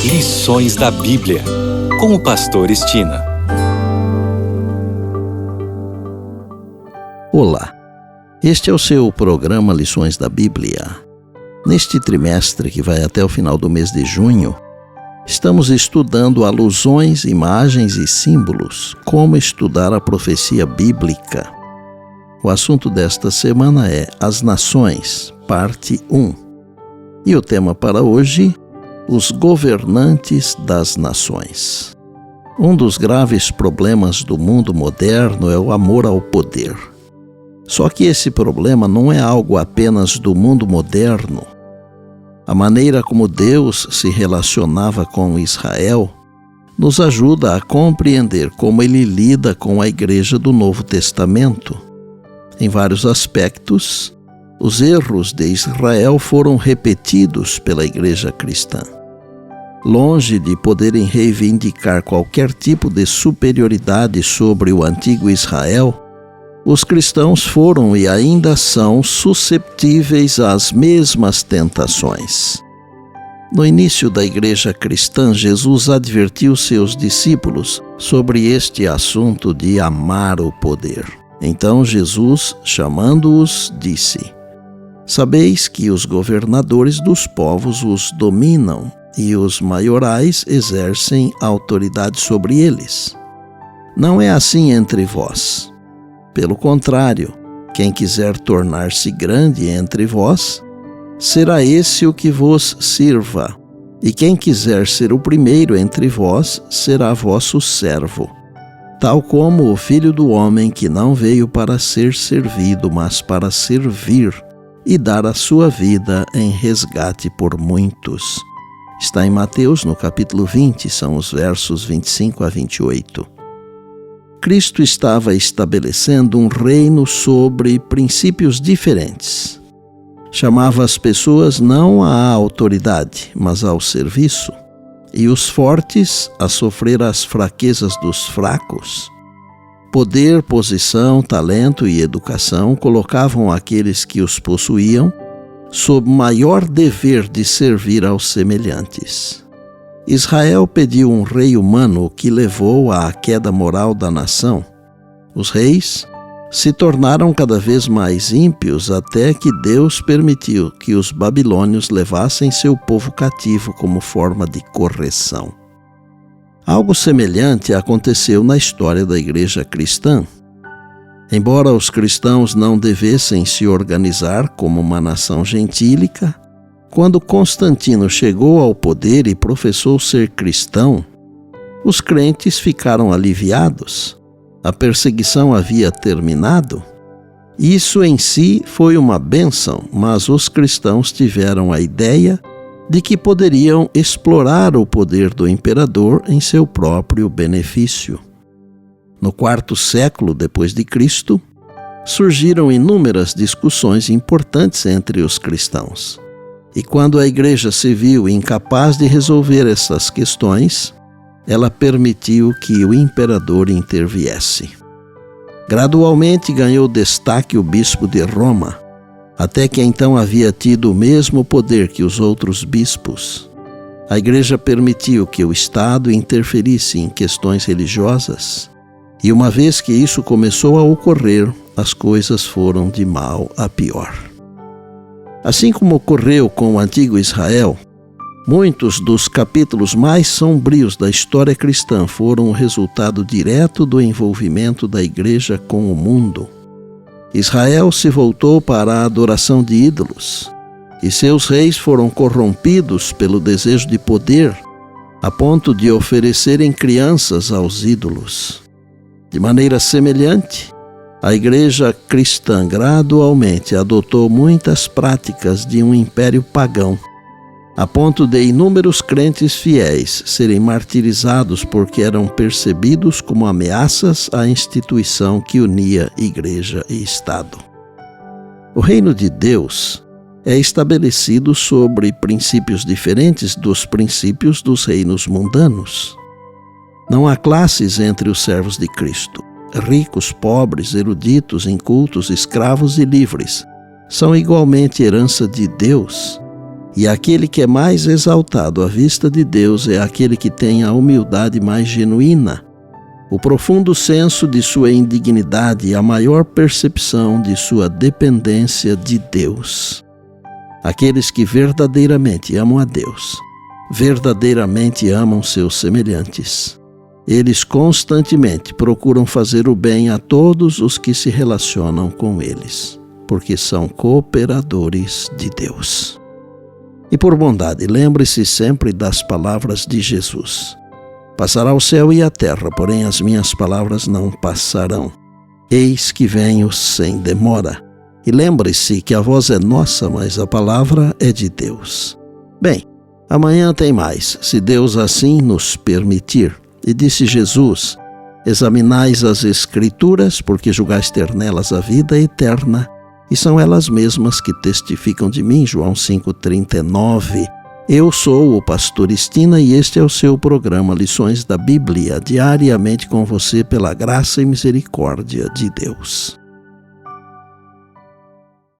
Lições da Bíblia, com o pastor Estina. Olá, este é o seu programa Lições da Bíblia. Neste trimestre, que vai até o final do mês de junho, estamos estudando alusões, imagens e símbolos, como estudar a profecia bíblica. O assunto desta semana é As Nações, parte 1. E o tema para hoje, os governantes das nações. Um dos graves problemas do mundo moderno é o amor ao poder. Só que esse problema não é algo apenas do mundo moderno. A maneira como Deus se relacionava com Israel nos ajuda a compreender como ele lida com a igreja do Novo Testamento. Em vários aspectos, os erros de Israel foram repetidos pela igreja cristã. Longe de poderem reivindicar qualquer tipo de superioridade sobre o antigo Israel, os cristãos foram e ainda são susceptíveis às mesmas tentações. No início da igreja cristã, Jesus advertiu seus discípulos sobre este assunto de amar o poder. Então Jesus, chamando-os, disse: "Sabeis que os governadores dos povos os dominam, e os maiorais exercem autoridade sobre eles. Não é assim entre vós. Pelo contrário, quem quiser tornar-se grande entre vós, será esse o que vos sirva, e quem quiser ser o primeiro entre vós, será vosso servo. Tal como o Filho do Homem, que não veio para ser servido, mas para servir e dar a sua vida em resgate por muitos." Está em Mateus, no capítulo 20, são os versos 25 a 28. Cristo estava estabelecendo um reino sobre princípios diferentes. Chamava as pessoas não à autoridade, mas ao serviço, e os fortes a sofrer as fraquezas dos fracos. Poder, posição, talento e educação colocavam aqueles que os possuíam sob maior dever de servir aos semelhantes. Israel pediu um rei humano que levou à queda moral da nação. Os reis se tornaram cada vez mais ímpios até que Deus permitiu que os babilônios levassem seu povo cativo como forma de correção. Algo semelhante aconteceu na história da igreja cristã. Embora os cristãos não devessem se organizar como uma nação gentílica, quando Constantino chegou ao poder e professou ser cristão, os crentes ficaram aliviados. A perseguição havia terminado. Isso em si foi uma bênção, mas os cristãos tiveram a ideia de que poderiam explorar o poder do imperador em seu próprio benefício. No quarto século depois de Cristo, surgiram inúmeras discussões importantes entre os cristãos. E quando a igreja se viu incapaz de resolver essas questões, ela permitiu que o imperador interviesse. Gradualmente ganhou destaque o bispo de Roma, até que então havia tido o mesmo poder que os outros bispos. A igreja permitiu que o Estado interferisse em questões religiosas, e uma vez que isso começou a ocorrer, as coisas foram de mal a pior. Assim como ocorreu com o antigo Israel, muitos dos capítulos mais sombrios da história cristã foram o resultado direto do envolvimento da igreja com o mundo. Israel se voltou para a adoração de ídolos, e seus reis foram corrompidos pelo desejo de poder, a ponto de oferecerem crianças aos ídolos. De maneira semelhante, a igreja cristã gradualmente adotou muitas práticas de um império pagão, a ponto de inúmeros crentes fiéis serem martirizados porque eram percebidos como ameaças à instituição que unia igreja e Estado. O reino de Deus é estabelecido sobre princípios diferentes dos princípios dos reinos mundanos. Não há classes entre os servos de Cristo. Ricos, pobres, eruditos, incultos, escravos e livres são igualmente herança de Deus E aquele que é mais exaltado à vista de Deus é aquele que tem a humildade mais genuína, o profundo senso de sua indignidade e a maior percepção de sua dependência de Deus. Aqueles que verdadeiramente amam a Deus, verdadeiramente amam seus semelhantes. Eles constantemente procuram fazer o bem a todos os que se relacionam com eles, porque são cooperadores de Deus. E por bondade, lembre-se sempre das palavras de Jesus. Passará o céu e a terra, porém as minhas palavras não passarão. Eis que venho sem demora. E lembre-se que a voz é nossa, mas a palavra é de Deus. Bem, amanhã tem mais, se Deus assim nos permitir. E disse Jesus: examinais as Escrituras, porque julgais ter nelas a vida eterna, e são elas mesmas que testificam de mim. João 5,39. Eu sou o pastor Estina e este é o seu programa Lições da Bíblia, diariamente com você pela graça e misericórdia de Deus.